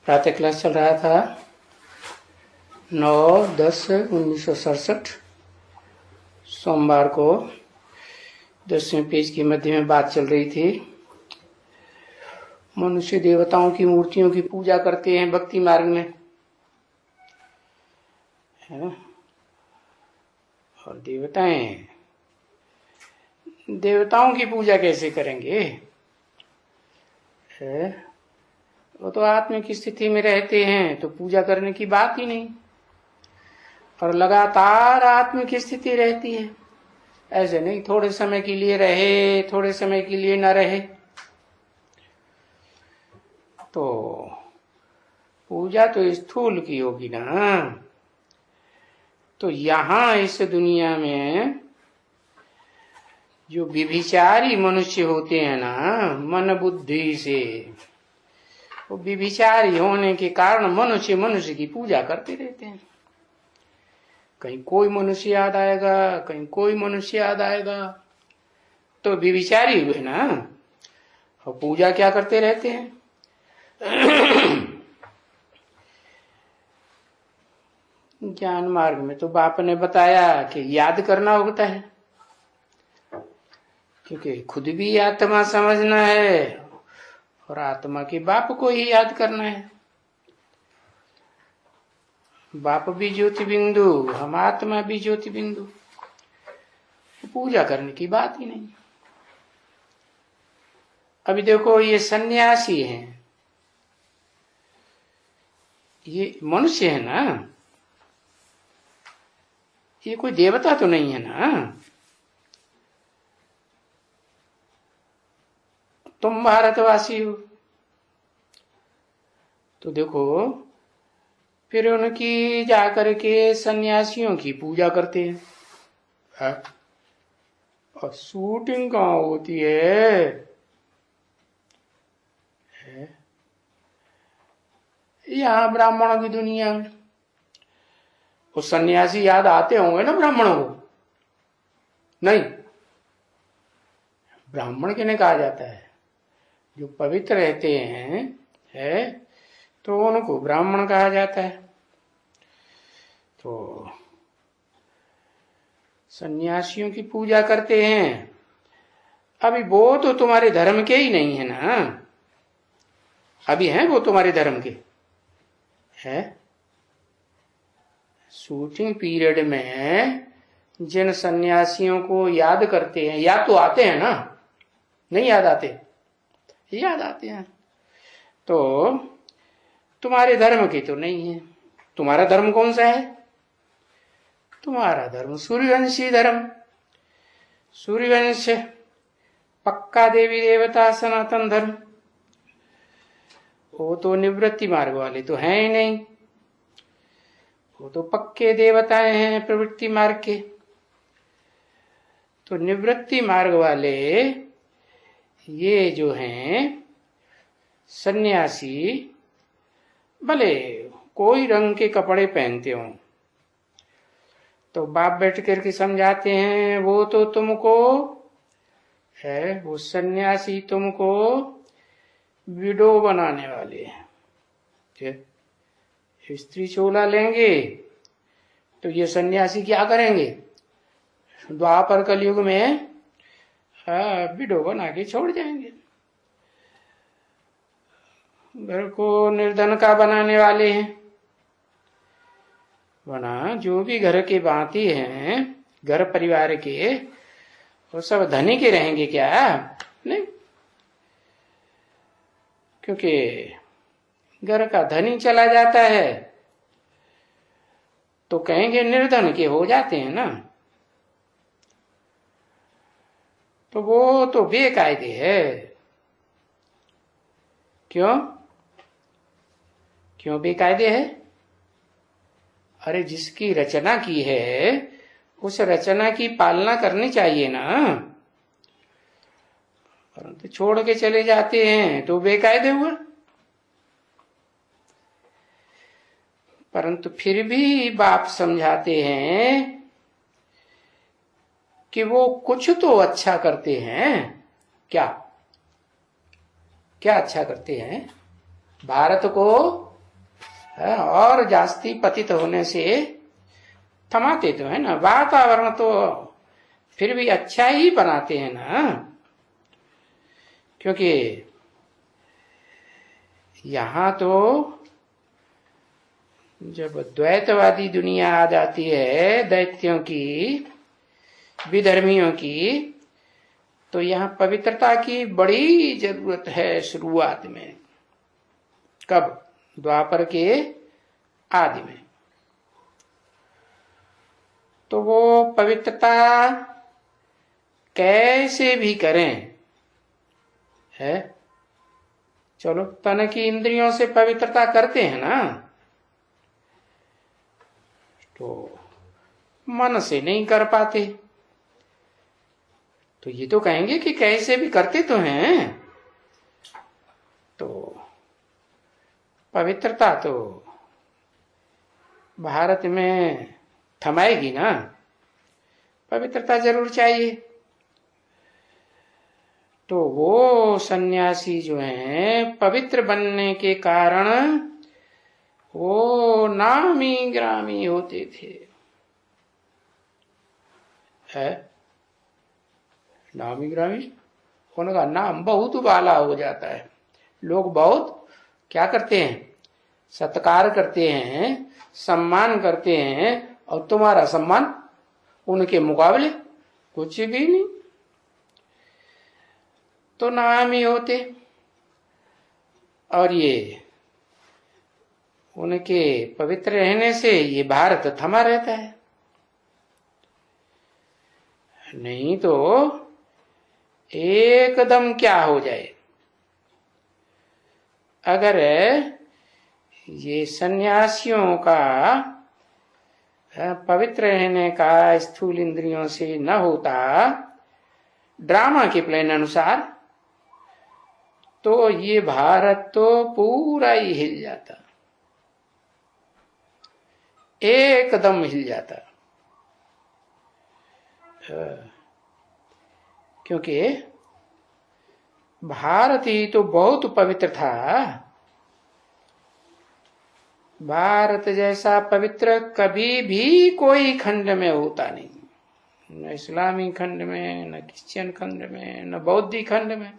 प्रातः क्लास चल रहा था 9/10/1967 सोमवार को 10वें पेज की मध्य में बात चल रही थी। मनुष्य देवताओं की मूर्तियों की पूजा करते हैं भक्ति मार्ग में, है? और देवताओं की पूजा कैसे करेंगे? है? वो तो आत्मा की स्थिति में रहते हैं तो पूजा करने की बात ही नहीं, और लगातार आत्मा की स्थिति रहती है। ऐसे नहीं थोड़े समय के लिए रहे, थोड़े समय के लिए न रहे। तो पूजा तो स्थूल की होगी ना। तो यहां इस दुनिया में जो व्यभिचारी मनुष्य होते हैं ना, मन बुद्धि से, वो व्यभिचारी होने के कारण मनुष्य की पूजा करते रहते हैं। कहीं कोई मनुष्य याद आएगा, कहीं कोई मनुष्य याद आएगा, तो व्यभिचारी हुए ना, और पूजा क्या करते रहते हैं। ज्ञान मार्ग में तो बाप ने बताया कि याद करना होता है, क्योंकि खुद भी आत्मा समझना है और आत्मा के बाप को ही याद करना है। बाप भी ज्योति बिंदु, हम आत्मा भी ज्योति बिंदु, पूजा करने की बात ही नहीं। अभी देखो ये सन्यासी हैं, ये मनुष्य है ना, ये कोई देवता तो नहीं है ना। तुम भारतवासी हो तो देखो फिर उनकी जाकर के सन्यासियों की पूजा करते हैं। और शूटिंग कहाँ होती है? यहाँ ब्राह्मणों की दुनिया में वो सन्यासी याद आते होंगे ना ब्राह्मणों को? नहीं, ब्राह्मण किन्हें कहा जाता है? जो पवित्र रहते हैं, है तो उनको ब्राह्मण कहा जाता है। तो सन्यासियों की पूजा करते हैं। अभी वो तो तुम्हारे धर्म के ही नहीं है ना, अभी हैं वो तुम्हारे धर्म के, है? शूटिंग पीरियड में जिन सन्यासियों को याद करते हैं, याद तो आते हैं ना, नहीं याद आते? याद आते हैं। तो तुम्हारे धर्म के तो नहीं है। तुम्हारा धर्म कौन सा है? तुम्हारा धर्म सूर्यवंशी धर्म, सूर्यवंश, पक्का देवी देवता सनातन धर्म। वो तो निवृत्ति मार्ग वाले तो हैं ही नहीं, वो तो पक्के देवताएं हैं प्रवृत्ति मार्ग के। तो निवृत्ति मार्ग वाले ये जो हैं सन्यासी, भले कोई रंग के कपड़े पहनते हो, तो बाप बैठ करके समझाते हैं वो तो तुमको है, वो सन्यासी तुमको विडो बनाने वाले हैं। स्त्री चोला लेंगे तो ये सन्यासी क्या करेंगे? द्वापर कलयुग में विडो बना के छोड़ जाएंगे। घर को निर्धन का बनाने वाले हैं। बना जो भी घर के बाती हैं, घर परिवार के, वो सब धनी के रहेंगे क्या? नहीं, क्योंकि घर का धनी चला जाता है तो कहेंगे निर्धन के हो जाते हैं ना। तो वो तो बेकायदे है। क्यों बेकायदे है? अरे जिसकी रचना की है उस रचना की पालना करनी चाहिए ना, परंतु छोड़ के चले जाते हैं तो बेकायदे हुआ। परंतु फिर भी बाप समझाते हैं कि वो कुछ तो अच्छा करते हैं। क्या अच्छा करते हैं? भारत को और जास्ती पतित होने से थमाते तो है ना, वातावरण तो फिर भी अच्छा ही बनाते हैं ना, क्योंकि यहां तो जब द्वैतवादी दुनिया आ जाती है, दैत्यों की, विधर्मियों की, तो यहां पवित्रता की बड़ी जरूरत है शुरुआत में। कब? द्वापर के आदि में। तो वो पवित्रता कैसे भी करें, है, चलो तन की इंद्रियों से पवित्रता करते हैं ना, तो मन से नहीं कर पाते। तो ये तो कहेंगे कि कैसे भी करते तो हैं, तो पवित्रता तो भारत में थमाएगी ना, पवित्रता जरूर चाहिए। तो वो सन्यासी जो हैं, पवित्र बनने के कारण वो नामी ग्रामी होते थे, है नामी ग्रामी, उनका नाम बहुत बाला हो जाता है। लोग बहुत क्या करते हैं, सत्कार करते हैं, सम्मान करते हैं, और तुम्हारा सम्मान उनके मुकाबले कुछ भी नहीं, तो नाम ही होते। और ये उनके पवित्र रहने से ये भारत थमा रहता है, नहीं तो एकदम क्या हो जाए। अगर ये सन्यासियों का पवित्र रहने का स्थूल इंद्रियों से न होता, ड्रामा के प्लान अनुसार, तो ये भारत तो पूरा ही हिल जाता, एकदम हिल जाता। क्योंकि भारत ही तो बहुत पवित्र था। भारत जैसा पवित्र कभी भी कोई खंड में होता नहीं, न इस्लामी खंड में, न क्रिश्चियन खंड में, न बौद्धी खंड में।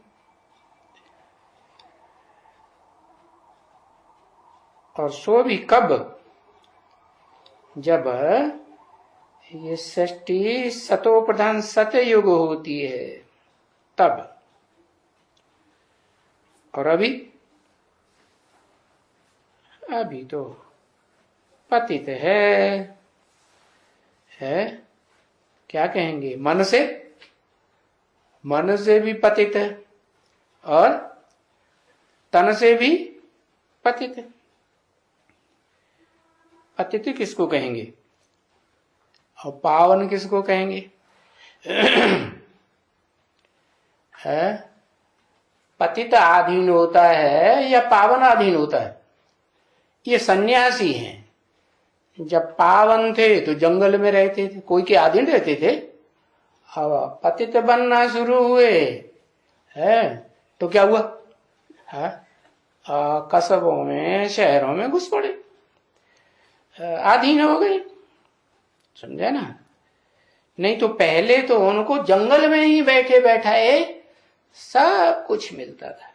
और सो भी कब? जब ये सृष्टि सतो प्रधान सतयुग होती है, तब। और अभी तो पतित है, क्या कहेंगे, मन से भी पतित है, और तन से भी पतित है। पतित किसको कहेंगे और पावन किसको कहेंगे? है, पतित आधीन होता है या पावन आधीन होता है? ये सन्यासी हैं। जब पावन थे तो जंगल में रहते थे, कोई के अधीन रहते थे। अब पतित बनना शुरू हुए है तो क्या हुआ? है, कस्बों में, शहरों में घुस पड़े, अधीन हो गए। समझे ना? नहीं तो पहले तो उनको जंगल में ही बैठे बैठाए सब कुछ मिलता था।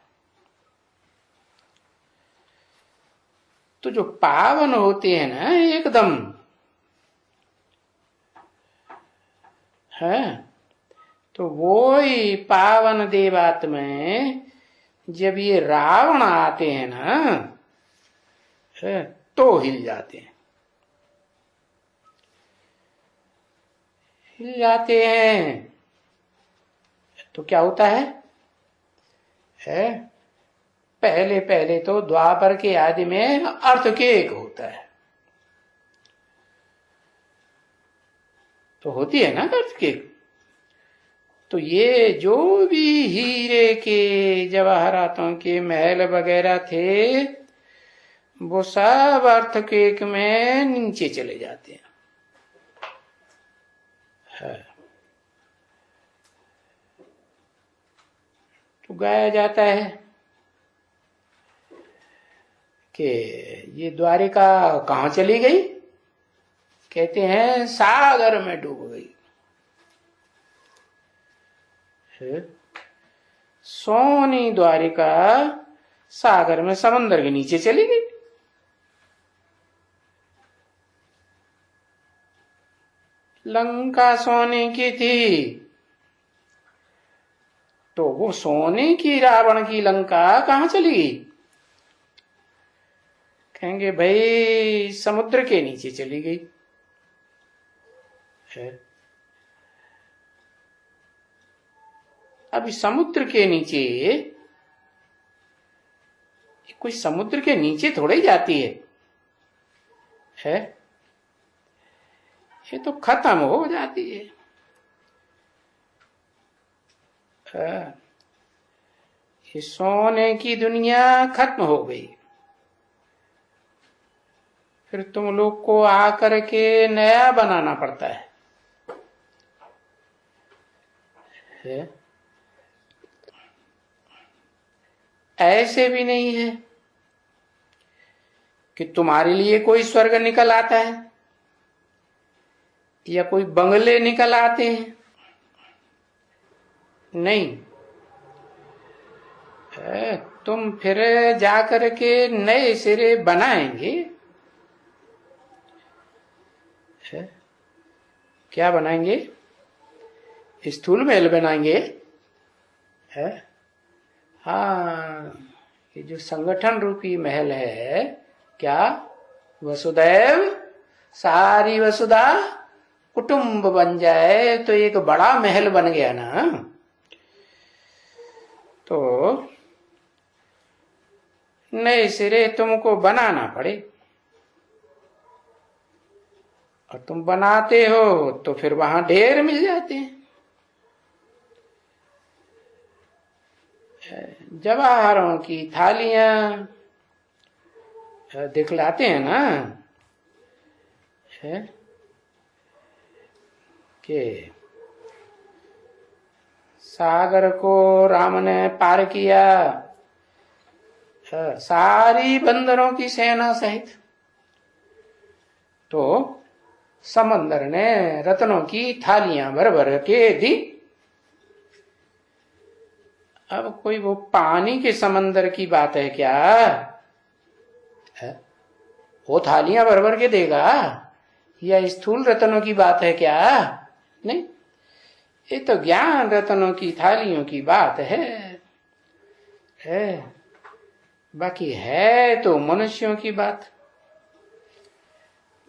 तो जो पावन होते हैं ना एकदम, है, तो वो ही पावन देवात्मा में जब ये रावण आते हैं ना, है, तो हिल जाते हैं, हिल जाते हैं। तो क्या होता है, पहले पहले तो द्वापर के आदि में अर्थक्वेक होता है। तो होती है ना अर्थक्वेक। तो ये जो भी हीरे के, जवाहरातों के महल वगैरह थे, वो सब अर्थक्वेक में नीचे चले जाते हैं। तो गाया जाता है कि ये द्वारिका कहाँ चली गई? कहते हैं सागर में डूब गई। सोनी द्वारिका सागर में, समंदर के नीचे चली गई। लंका सोने की थी, तो वो सोने की रावण की लंका कहां चली गई? कहेंगे भाई समुद्र के नीचे चली गई है। अभी समुद्र के नीचे, कोई समुद्र के नीचे थोड़ी जाती है? ये तो खत्म हो जाती है। ये सोने की दुनिया खत्म हो गई, फिर तुम लोग को आकर के नया बनाना पड़ता है? ऐसे भी नहीं है कि तुम्हारे लिए कोई स्वर्ग निकल आता है या कोई बंगले निकल आते हैं। नहीं, तुम फिर जाकर के नए सिरे बनाएंगे। क्या बनाएंगे? स्थूल महल बनाएंगे। हाँ, ये जो संगठन रूपी महल है, क्या वसुदैव सारी वसुधा कुटुंब बन जाए तो एक बड़ा महल बन गया ना। तो नए सिरे तुमको बनाना पड़े, और तुम बनाते हो तो फिर वहां ढेर मिल जाते हैं। जवाहरों की थालियां दिखलाते हैं ना, है कि सागर को राम ने पार किया सारी बंदरों की सेना सहित, तो समंदर ने रत्नों की थालियां भर भर के दी। अब कोई वो पानी के समंदर की बात है क्या? वो थालियां भर भर के देगा, या स्थूल रत्नों की बात है क्या? नहीं, ये तो ज्ञान रत्नों की थालियों की बात है। बाकी है तो मनुष्यों की बात।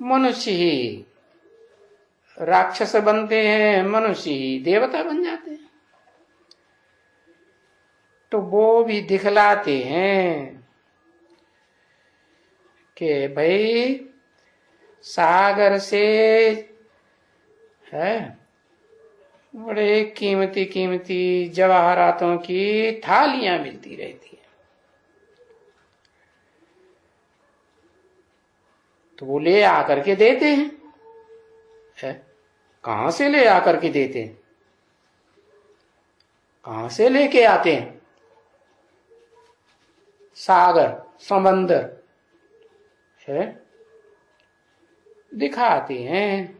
मनुष्य ही राक्षस बनते हैं, मनुष्य ही देवता बन जाते हैं। तो वो भी दिखलाते हैं कि भाई सागर से है बड़े कीमती कीमती जवाहरातों की थालियां मिलती रहती है। तो वो ले आकर के देते हैं। कहां से ले आकर के देते हैं? कहां से लेके आते हैं? सागर समंदर है, दिखाते हैं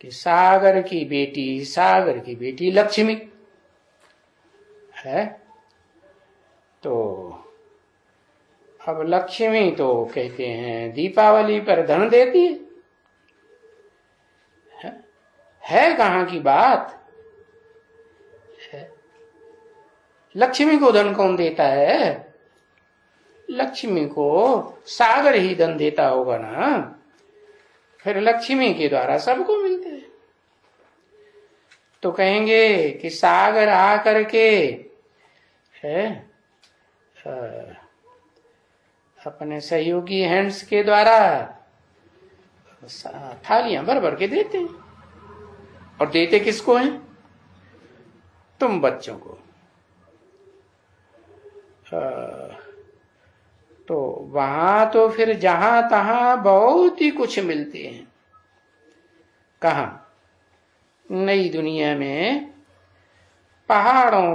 कि सागर की बेटी लक्ष्मी है। तो अब लक्ष्मी तो कहते हैं दीपावली पर धन देती है कहां की बात है? लक्ष्मी को धन कौन देता है? लक्ष्मी को सागर ही धन देता होगा ना, फिर लक्ष्मी के द्वारा सबको मिलते हैं। तो कहेंगे कि सागर आकर के है अपने सहयोगी हैंड्स के द्वारा थालियां भर भर के देते हैं। और देते किसको हैं? तुम बच्चों को। तो वहां तो फिर जहां तहां बहुत ही कुछ मिलते हैं। कहां? नई दुनिया में पहाड़ों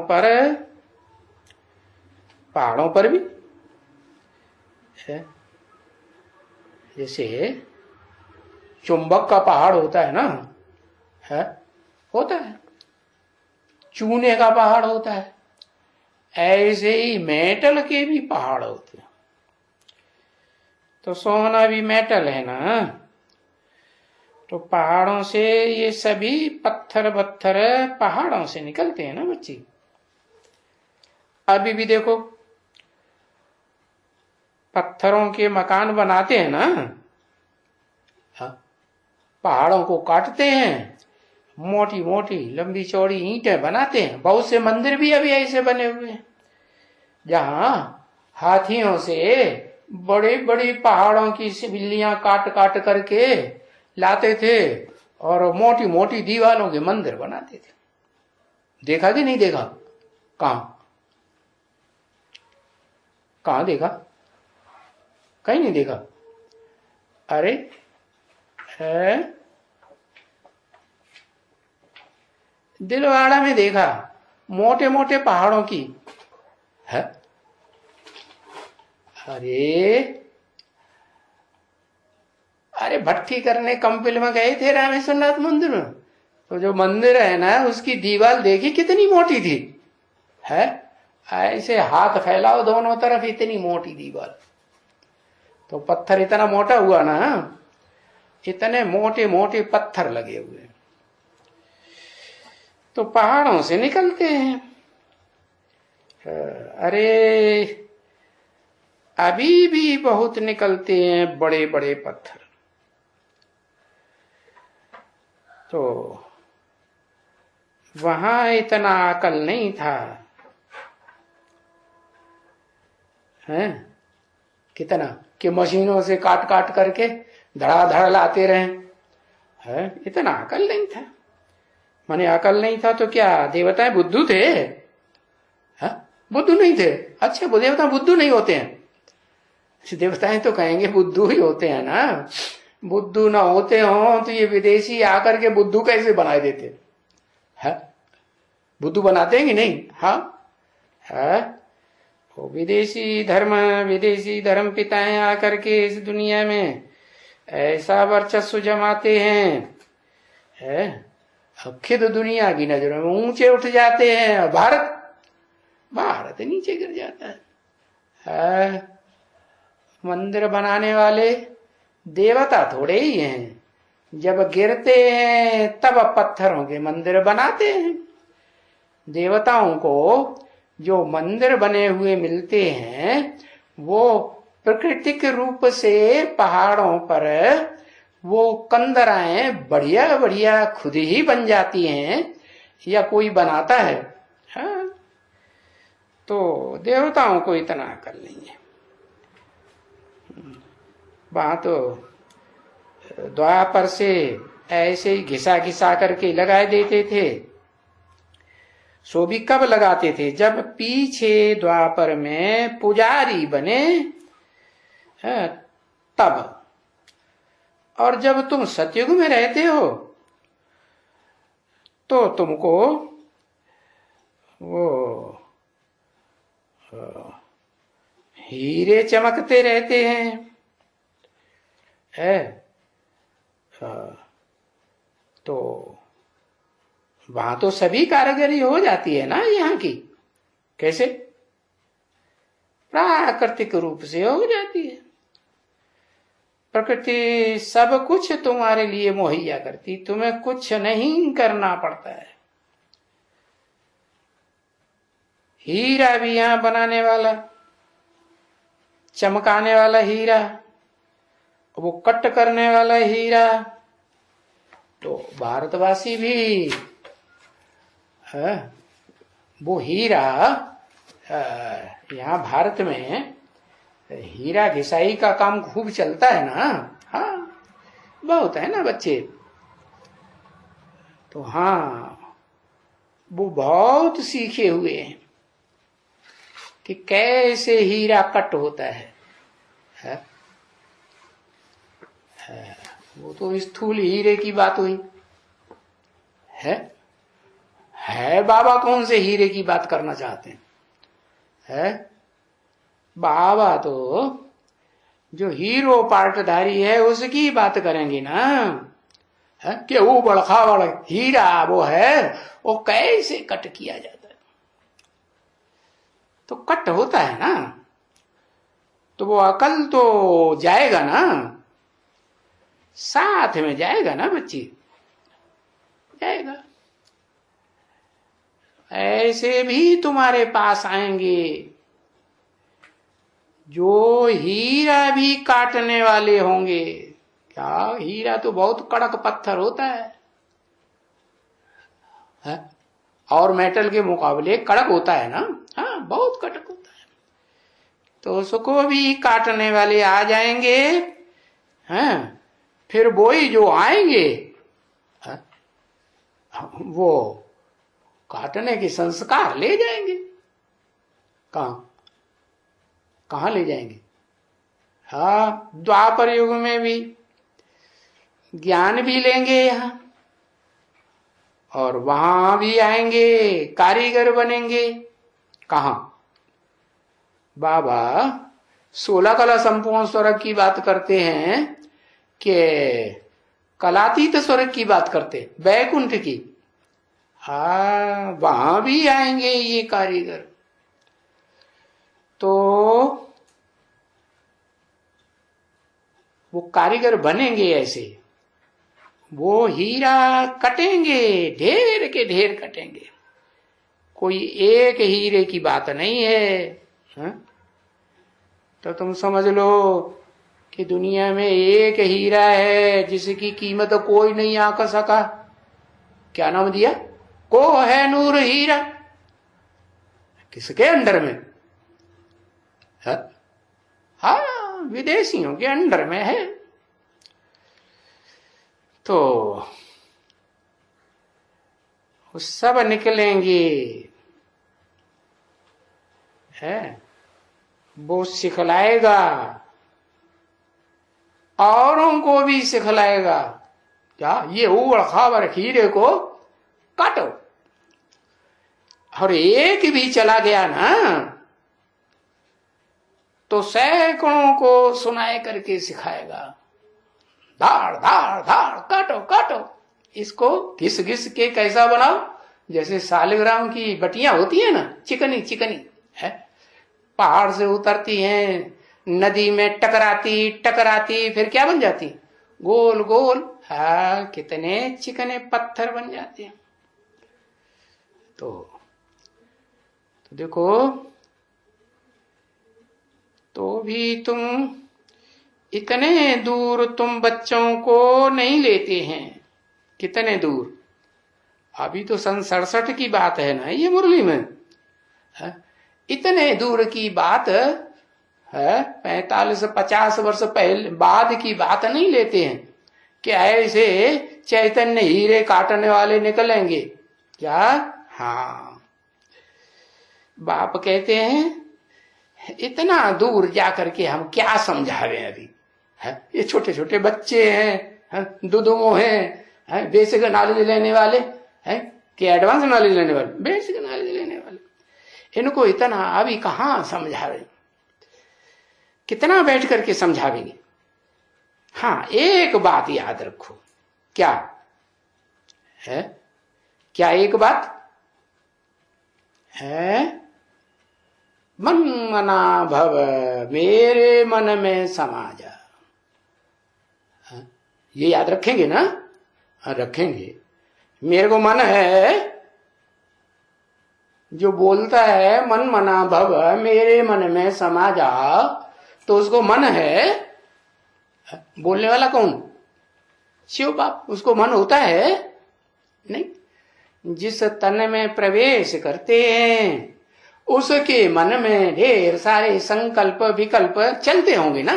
पर भी है, जैसे चुंबक का पहाड़ होता है ना, है होता है, चूने का पहाड़ होता है, ऐसे ही मेटल के भी पहाड़ होते हैं। तो सोना भी मेटल है ना, तो पहाड़ों से ये सभी पत्थर पत्थर पहाड़ों से निकलते हैं ना बच्ची। अभी भी देखो पत्थरों के मकान बनाते हैं ना, पहाड़ों को काटते हैं, मोटी मोटी लंबी चौड़ी ईंटें बनाते हैं। बहुत से मंदिर भी अभी ऐसे बने हुए हैं जहां हाथियों से बड़े बड़ी पहाड़ों की सिविलियां काट काट करके लाते थे और मोटी मोटी दीवारों के मंदिर बनाते थे। देखा कि नहीं देखा? कहां देखा? कहीं नहीं देखा। अरे है दिलवाड़ा में देखा, मोटे मोटे पहाड़ों की है। अरे भट्टी करने कंपिल में गए थे रामेश्वरनाथ मंदिर में, तो जो मंदिर है ना उसकी दीवार देखी कितनी मोटी थी, है ऐसे हाथ फैलाओ दोनों तरफ, इतनी मोटी दीवार। तो पत्थर इतना मोटा हुआ ना, इतने मोटे मोटे पत्थर लगे हुए, तो पहाड़ों से निकलते हैं। अरे अभी भी बहुत निकलते हैं बड़े बड़े पत्थर। तो वहां इतना अकल नहीं था, है कितना कि मशीनों से काट काट करके धड़ाधड़ लाते रहे, है इतना अकल नहीं था। माने अकल नहीं था तो क्या देवताएं बुद्धू थे? बुद्धू नहीं थे। अच्छा वो देवता बुद्धू नहीं होते हैं, देवताएं तो कहेंगे बुद्धू ही होते हैं ना। बुद्धू ना होते हो तो ये विदेशी आकर के बुद्धू कैसे बनाए देते है? बुद्धू बनाते हैं कि नहीं? हाँ है, वो विदेशी धर्म पिताएं आकर के इस दुनिया में ऐसा वर्चस्व जमाते हैं, है खुद दुनिया की नजरों में ऊंचे उठ जाते हैं। भारत नीचे गिर जाता है। मंदिर बनाने वाले देवता थोड़े ही हैं, जब गिरते हैं तब पत्थरों के मंदिर बनाते हैं। देवताओं को जो मंदिर बने हुए मिलते हैं वो प्राकृतिक रूप से पहाड़ों पर वो कंदराएं बढ़िया बढ़िया खुद ही बन जाती हैं, या कोई बनाता है? हाँ? तो देवताओं को इतना अकल नहीं है। वहां तो द्वापर से ऐसे ही घिसा घिसा करके लगाए देते थे। सो भी कब लगाते थे? जब पीछे द्वापर में पुजारी बने तब। और जब तुम सतयुग में रहते हो तो तुमको वो हीरे चमकते रहते हैं, है तो वहां तो सभी कारीगरी हो जाती है ना यहाँ की। कैसे? प्राकृतिक रूप से हो जाती है। प्रकृति सब कुछ तुम्हारे लिए मुहैया करती, तुम्हें कुछ नहीं करना पड़ता है। हीरा भी यहां बनाने वाला, चमकाने वाला हीरा, वो कट करने वाला हीरा, तो भारतवासी भी वो हीरा यहाँ भारत में हीरा घिसाई का काम खूब चलता है ना। हाँ बहुत है ना बच्चे। तो हाँ वो बहुत सीखे हुए हैं कि कैसे हीरा कट होता है? वो तो स्थूल हीरे की बात हुई है। बाबा कौन से हीरे की बात करना चाहते हैं? बाबा तो जो हीरो पार्टधारी है उसकी बात करेंगे ना, है कि वो बड़खा बड़ा हीरा वो है, वो कैसे कट किया जाता है। तो कट होता है ना, तो वो अकल तो जाएगा ना, साथ में जाएगा ना बच्ची, जाएगा। ऐसे भी तुम्हारे पास आएंगे जो हीरा भी काटने वाले होंगे। क्या हीरा तो बहुत कड़क पत्थर होता है? और मेटल के मुकाबले कड़क होता है ना, हाँ बहुत कड़क होता है। तो उसको भी काटने वाले आ जाएंगे, हैं? फिर वही जो आएंगे, हैं? वो काटने के संस्कार ले जाएंगे। कहां ले जाएंगे? हाँ, द्वापर युग में भी ज्ञान भी लेंगे यहां, और वहां भी आएंगे, कारीगर बनेंगे। कहा? बाबा 16 कला संपूर्ण स्वर्ग की बात करते हैं कि कलातीत स्वर्ग की बात करते, वैकुंठ की। हाँ, वहां भी आएंगे ये कारीगर। तो वो कारीगर बनेंगे ऐसे, वो हीरा कटेंगे, ढेर के ढेर कटेंगे। कोई एक हीरे की बात नहीं है, हा? तो तुम समझ लो कि दुनिया में एक हीरा है जिसकी कीमत कोई नहीं आंक सका। क्या नाम दिया? कोह-ए-नूर हीरा। किसके अंडर में? हाँ, विदेशियों के अंडर में है। तो वो सब निकलेंगे, है वो सिखलाएगा, औरों को भी सिखलाएगा। क्या? ये उबड़ खाबड़ हीरे को काटो। और एक भी चला गया ना तो सैकड़ों को सुनाए करके सिखाएगा। धाड़ धाड़ धाड़ काटो काटो, इसको घिस घिस के कैसा बनाओ, जैसे सालिग्राम की बटियां होती है ना, चिकनी चिकनी है, पहाड़ से उतरती हैं, नदी में टकराती टकराती फिर क्या बन जाती? गोल गोल। हाँ, कितने चिकने पत्थर बन जाते हैं। तो देखो, तो भी तुम इतने दूर तुम बच्चों को नहीं लेते हैं। कितने दूर? अभी तो सन 67 की बात है ना ये मुरली में, है? इतने दूर की बात है, 45-50 वर्ष पहले बाद की बात नहीं लेते हैं कि ऐसे चैतन्य हीरे काटने वाले निकलेंगे। क्या? हाँ, बाप कहते हैं इतना दूर जाकर के हम क्या समझावे अभी, है? ये छोटे छोटे बच्चे हैं, दुदुमो हैं, बेसिक नॉलेज लेने वाले हैं कि एडवांस नॉलेज लेने वाले? बेसिक नॉलेज लेने वाले। इनको इतना अभी कहां समझावे, कितना बैठ करके समझावेंगे। हाँ, एक बात याद रखो। क्या है? क्या एक बात है? मन मना भव, मेरे मन में समा जा। ये याद रखेंगे ना? हाँ, रखेंगे। मेरे को मन है, जो बोलता है मन मना भव मेरे मन में समा जा, तो उसको मन है। बोलने वाला कौन? शिव बाप। उसको मन होता है? नहीं। जिस तन में प्रवेश करते हैं उसके मन में ढेर सारे संकल्प विकल्प चलते होंगे ना?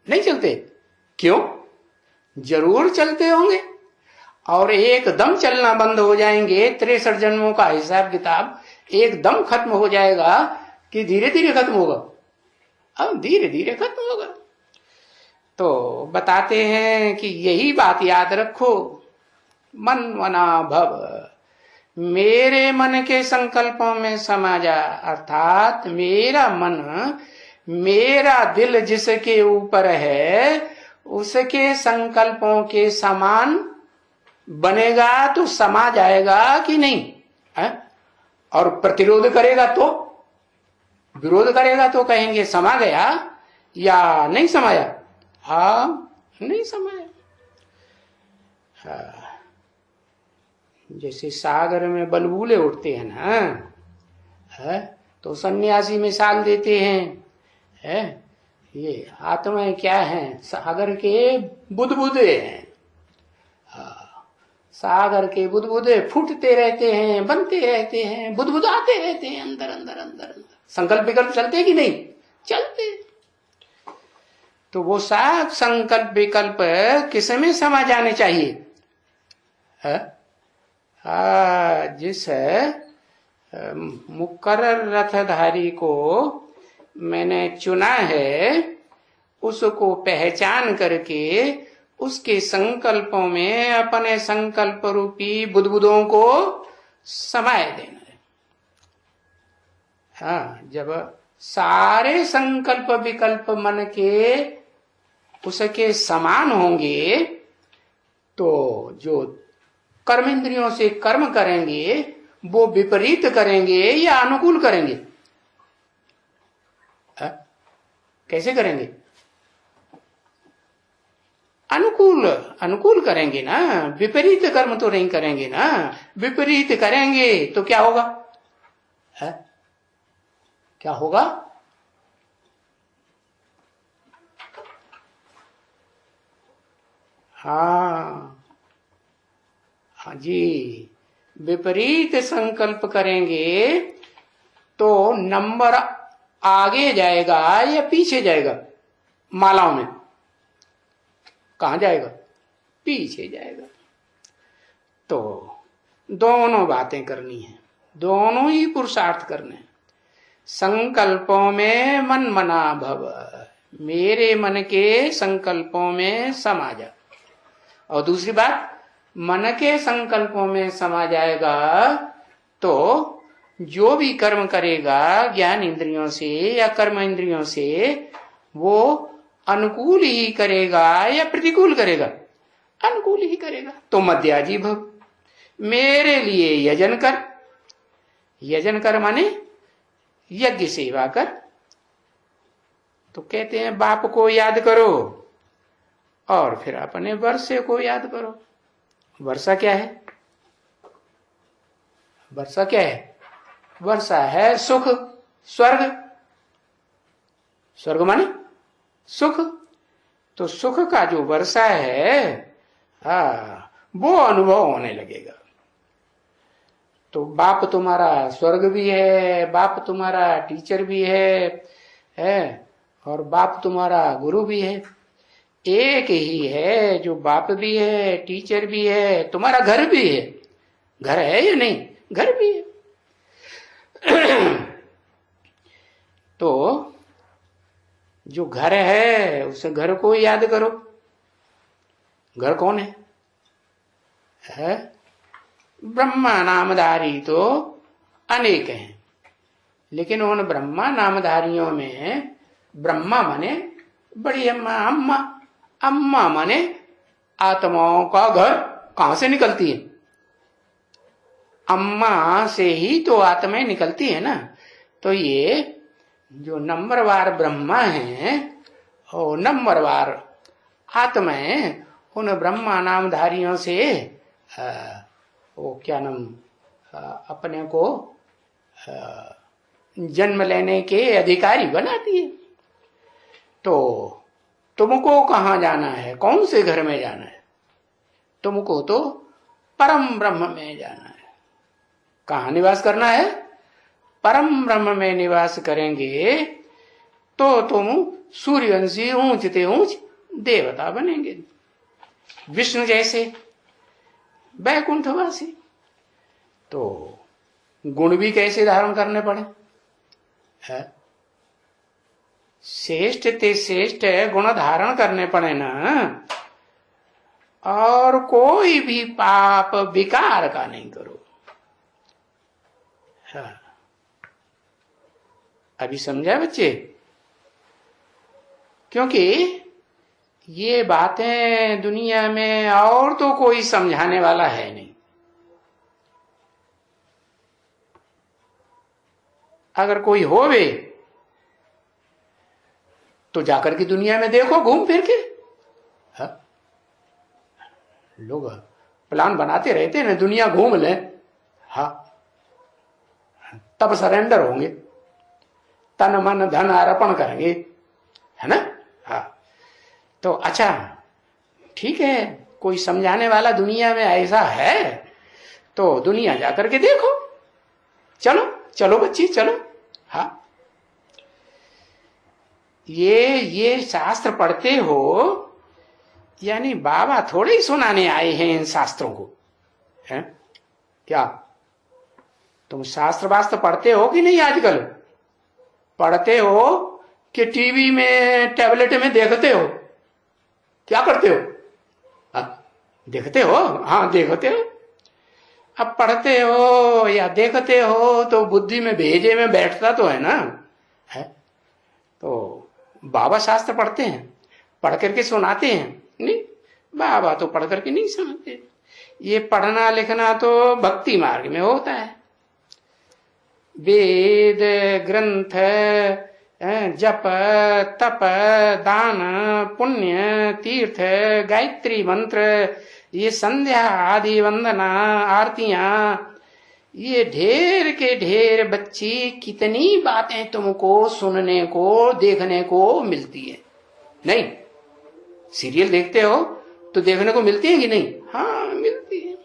नहीं चलते? क्यों? जरूर चलते होंगे। और एकदम चलना बंद हो जाएंगे, 63 जन्मों का हिसाब किताब एकदम खत्म हो जाएगा कि धीरे धीरे खत्म होगा? अब धीरे धीरे खत्म होगा। तो बताते हैं कि यही बात याद रखो, मन मना भव, मेरे मन के संकल्पों में समा जा। अर्थात मेरा मन मेरा दिल जिसके ऊपर है उसके संकल्पों के समान बनेगा तो समा जाएगा कि नहीं है? और प्रतिरोध करेगा तो, विरोध करेगा तो कहेंगे समा गया या नहीं समाया। हाँ, नहीं समाया। हाँ, जैसे सागर में बलबूले उठते हैं ना, है तो सन्यासी मिसाल देते हैं, है ये आत्माएं क्या हैं, सागर के बुदबुदे हैं। सागर के बुदबुदे फूटते रहते हैं, बनते रहते हैं, बुदबुदाते रहते हैं, अंदर अंदर अंदर अंदर। संकल्प विकल्प चलते कि नहीं चलते। तो वो सब संकल्प विकल्प किसमें समा जाने चाहिए है? जिस मुकर्रर रथधारी को मैंने चुना है उसको पहचान करके उसके संकल्पों में अपने संकल्प रूपी बुदबुदों को समाये देना है। हाँ, जब सारे संकल्प विकल्प मन के उसके समान होंगे तो जो कर्म इंद्रियों से कर्म करेंगे वो विपरीत करेंगे या अनुकूल करेंगे? कैसे करेंगे? अनुकूल, अनुकूल करेंगे ना, विपरीत कर्म तो नहीं करेंगे ना। विपरीत करेंगे तो क्या होगा है? क्या होगा? हाँ जी, विपरीत संकल्प करेंगे तो नंबर आगे जाएगा या पीछे जाएगा? मालाओं में कहां जाएगा? पीछे जाएगा। तो दोनों बातें करनी है, दोनों ही पुरुषार्थ करने हैं। संकल्पों में मन मना भव, मेरे मन के संकल्पों में समा जा। और दूसरी बात, मन के संकल्पों में समा जाएगा तो जो भी कर्म करेगा ज्ञान इंद्रियों से या कर्म इंद्रियों से वो अनुकूल ही करेगा या प्रतिकूल करेगा? अनुकूल ही करेगा। तो मध्याजी भव, मेरे लिए यजन कर। यजन कर माने यज्ञ सेवा कर। तो कहते हैं बाप को याद करो और फिर अपने वर्षे को याद करो। वर्षा क्या है? वर्षा क्या है? वर्षा है सुख, स्वर्ग। स्वर्ग माने सुख। तो सुख का जो वर्षा है वो अनुभव होने लगेगा। तो बाप तुम्हारा स्वर्ग भी है, बाप तुम्हारा टीचर भी है और बाप तुम्हारा गुरु भी है। एक ही है जो बाप भी है, टीचर भी है, तुम्हारा घर भी है। घर है या नहीं? घर भी है। तो जो घर है उस घर को याद करो। घर कौन है? ब्रह्मा नामधारी तो अनेक हैं, लेकिन उन ब्रह्मा नामधारियों में ब्रह्मा माने बड़ी अम्मा, अम्मा अम्मा माने आत्माओं का घर। कहां से निकलती है? अम्मा से ही तो आत्माएं निकलती है ना। तो ये जो नंबरवार ब्रह्मा है और नंबरवार आत्माएं उन ब्रह्मा नामधारियों से वो क्या नाम अपने को जन्म लेने के अधिकारी बनाती है। तो तुमको कहां जाना है? कौन से घर में जाना है? तुमको तो परम ब्रह्म में जाना है। कहां निवास करना है? परम ब्रह्म में निवास करेंगे तो तुम सूर्यवंशी ऊंचते ऊंच देवता बनेंगे, विष्णु जैसे वैकुंठवासी। तो गुण भी कैसे धारण करने पड़े है? श्रेष्ठ ते श्रेष्ठ गुण धारण करने पड़े ना। और कोई भी पाप विकार का नहीं करो। हाँ, अभी समझा बच्चे? क्योंकि ये बातें दुनिया में और तो कोई समझाने वाला है नहीं। अगर कोई हो वे तो जाकर के दुनिया में देखो घूम फिर के। हाँ? लोग प्लान बनाते रहते हैं ना, दुनिया घूम ले, हाँ, तब सरेंडर होंगे, तन मन धन अर्पण करेंगे, है ना। हाँ, तो अच्छा ठीक है, कोई समझाने वाला दुनिया में ऐसा है तो दुनिया जाकर के देखो। चलो चलो बच्ची चलो। हाँ, ये शास्त्र पढ़ते हो, यानी बाबा थोड़े ही सुनाने आए हैं इन शास्त्रों को, हैं? क्या तुम शास्त्र वास्त्र पढ़ते हो कि नहीं? आजकल पढ़ते हो कि टीवी में टैबलेट में देखते हो? क्या करते हो? देखते हो? हाँ देखते हो। अब पढ़ते हो या देखते हो तो बुद्धि में भेजे में बैठता तो है ना, है? तो बाबा शास्त्र पढ़ते हैं, पढ़ करके सुनाते हैं? नहीं, बाबा तो पढ़ करके नहीं सुनाते। ये पढ़ना लिखना तो भक्ति मार्ग में होता है। वेद ग्रंथ, जप तप दान पुण्य तीर्थ गायत्री मंत्र, ये संध्या आदि वंदना आरतियां, ये ढेर के ढेर बच्ची कितनी बातें तुमको सुनने को देखने को मिलती है। नहीं, सीरियल देखते हो तो देखने को मिलती है कि नहीं? हाँ मिलती है।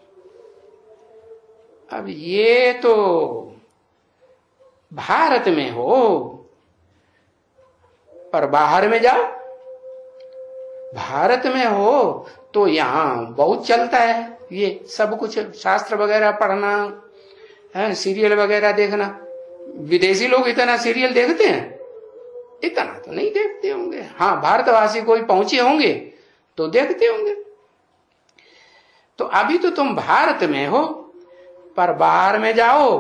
अब ये तो भारत में हो, पर बाहर में जाओ, भारत में हो तो यहां बहुत चलता है ये सब कुछ, शास्त्र वगैरह पढ़ना है, सीरियल वगैरह देखना। विदेशी लोग इतना सीरियल देखते हैं? इतना तो नहीं देखते होंगे। हाँ, भारतवासी कोई पहुंचे होंगे तो देखते होंगे। तो अभी तो तुम भारत में हो, पर बाहर में जाओ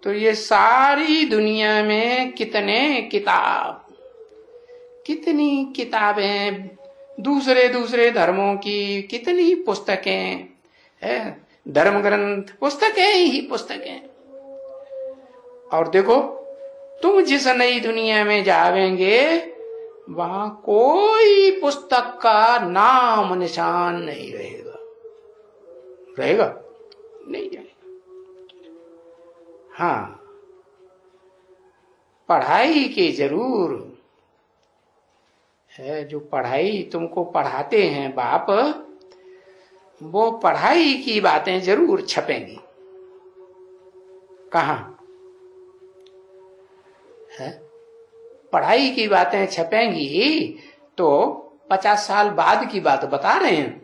तो ये सारी दुनिया में कितनी किताबें, दूसरे दूसरे धर्मों की कितनी पुस्तकें है, धर्म ग्रंथ, पुस्तकें ही पुस्तकें। और देखो तुम जिस नई दुनिया में जावेंगे वहां कोई पुस्तक का नाम निशान नहीं रहेगा। रहेगा? नहीं रहेगा। हाँ, पढ़ाई के जरूर है, जो पढ़ाई तुमको पढ़ाते हैं बाप, वो पढ़ाई की बातें जरूर छपेंगी। कहाँ है? पढ़ाई की बातें छपेंगी तो 50 साल बाद की बात बता रहे हैं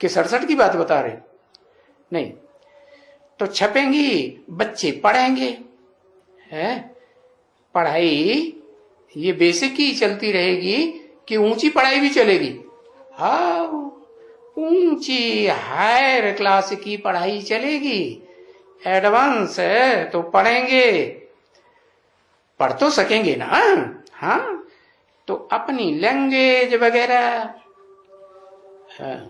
कि 67 की बात बता रहे हैं? नहीं, तो छपेंगी, बच्चे पढ़ेंगे, है? पढ़ाई ये बेसिक ही चलती रहेगी कि ऊंची पढ़ाई भी चलेगी? हाँ, ऊंची हायर क्लास की पढ़ाई चलेगी। एडवांस है तो पढ़ेंगे, पढ़ तो सकेंगे ना। हाँ, तो अपनी लैंग्वेज वगैरह, हाँ,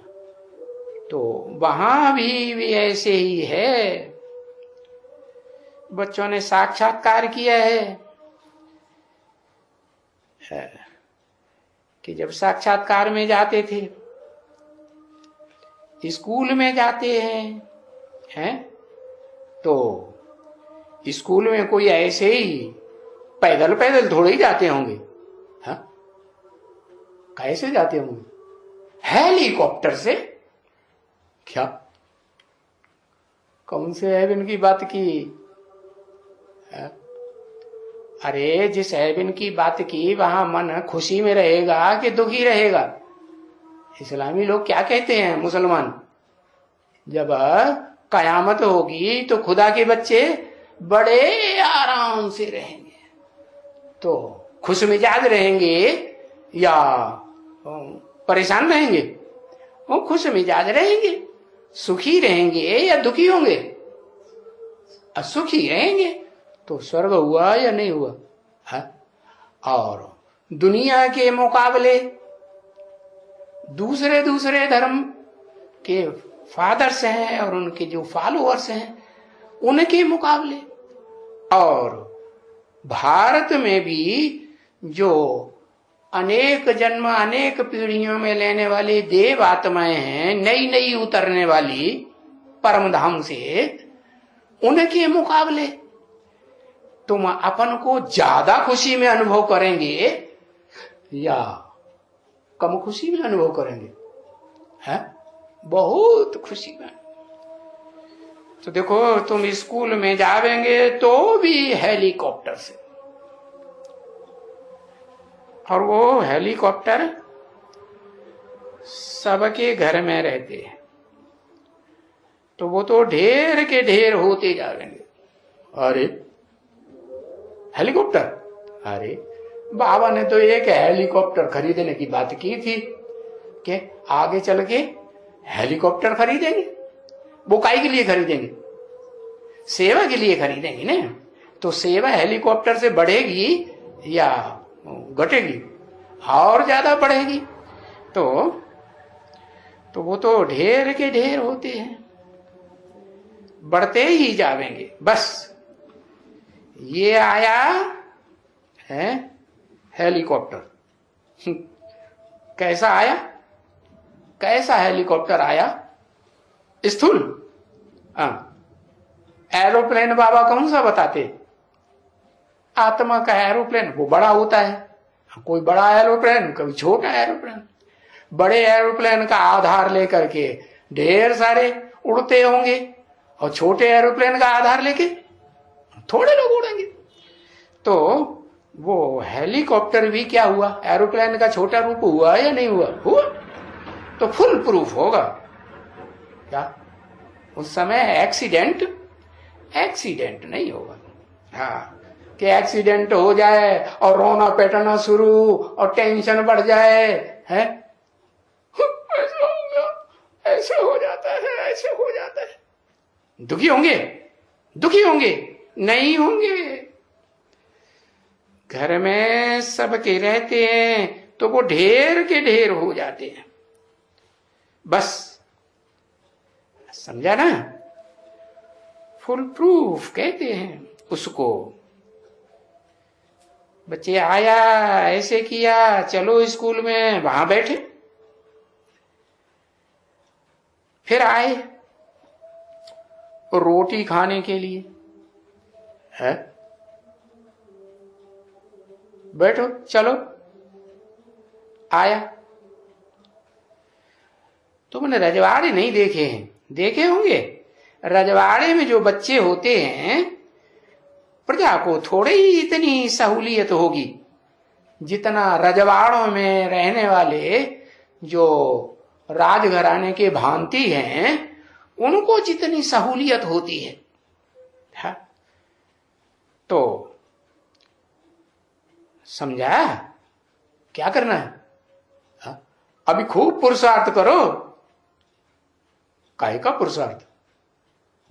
तो वहां भी ऐसे ही है। बच्चों ने साक्षात्कार किया है कि जब साक्षात्कार में जाते थे, स्कूल में जाते हैं तो स्कूल में कोई ऐसे ही पैदल पैदल थोड़े ही जाते होंगे। हाँ, कैसे जाते होंगे? हेलीकॉप्टर से। क्या? कौन से हेवन की बात की? है? अरे जिस हेवन की बात की वहां मन खुशी में रहेगा कि दुखी रहेगा? इस्लामी लोग क्या कहते हैं, मुसलमान, जब कयामत होगी तो खुदा के बच्चे बड़े आराम से रहेंगे, तो खुश मिजाज रहेंगे या परेशान रहेंगे? वो खुश मिजाज रहेंगे। सुखी रहेंगे या दुखी होंगे? सुखी रहेंगे। तो स्वर्ग हुआ या नहीं हुआ? है? और दुनिया के मुकाबले, दूसरे दूसरे धर्म के फादर्स हैं और उनके जो फॉलोअर्स हैं उनके मुकाबले, और भारत में भी जो अनेक जन्म अनेक पीढ़ियों में लेने वाली देव आत्माएं हैं, नई नई उतरने वाली परम धाम से, उनके मुकाबले तुम अपन को ज्यादा खुशी में अनुभव करेंगे या कम खुशी में अनुभव करेंगे? है बहुत खुशी में। तो देखो, तुम स्कूल में जावेंगे तो भी हेलीकॉप्टर से, और वो हेलीकॉप्टर सबके घर में रहते हैं, तो वो तो ढेर के ढेर होते जाएंगे। अरे हेलीकॉप्टर, अरे बाबा ने तो एक हेलीकॉप्टर खरीदने की बात की थी कि आगे चल के हेलीकॉप्टर खरीदेंगे। वो काहे के लिए खरीदेंगे? सेवा के लिए खरीदेंगे ना। तो सेवा हेलीकॉप्टर से बढ़ेगी या घटेगी? और ज्यादा बढ़ेगी। तो वो तो ढेर के ढेर होते हैं, बढ़ते ही जावेंगे। बस ये आया है हेलीकॉप्टर। कैसा आया? कैसा हेलीकॉप्टर आया? स्थूल। एरोप्लेन बाबा कौन सा बताते? आत्मा का एरोप्लेन वो बड़ा होता है। कोई बड़ा एरोप्लेन, कभी छोटा एरोप्लेन। बड़े एरोप्लेन का आधार लेकर के ढेर सारे उड़ते होंगे, और छोटे एरोप्लेन का आधार लेके थोड़े लोग उड़ेंगे। तो वो हेलीकॉप्टर भी क्या हुआ? एरोप्लेन का छोटा रूप हुआ या नहीं हुआ? हुआ। तो फुल प्रूफ होगा क्या? उस समय एक्सीडेंट नहीं होगा। हाँ, कि एक्सीडेंट हो जाए और रोना पेटना शुरू और टेंशन बढ़ जाए, है ऐसा हो गया, ऐसे हो जाता है, ऐसे हो जाता है। दुखी होंगे? दुखी होंगे? नहीं होंगे। घर में सबके रहते हैं तो वो ढेर के ढेर हो जाते हैं। बस समझा ना? फुल प्रूफ कहते हैं उसको। बच्चे आया, ऐसे किया, चलो स्कूल में, वहां बैठे, फिर आए रोटी खाने के लिए, है बैठो, चलो, आया। तुमने रजवाड़े नहीं देखे हैं? देखे होंगे। रजवाड़े में जो बच्चे होते हैं, प्रजा को थोड़ी ही इतनी सहूलियत होगी जितना रजवाड़ों में रहने वाले जो राजघराने के भांति हैं उनको जितनी सहूलियत होती है। तो समझा क्या करना है? हा? अभी खूब पुरुषार्थ करो। काहे का पुरुषार्थ?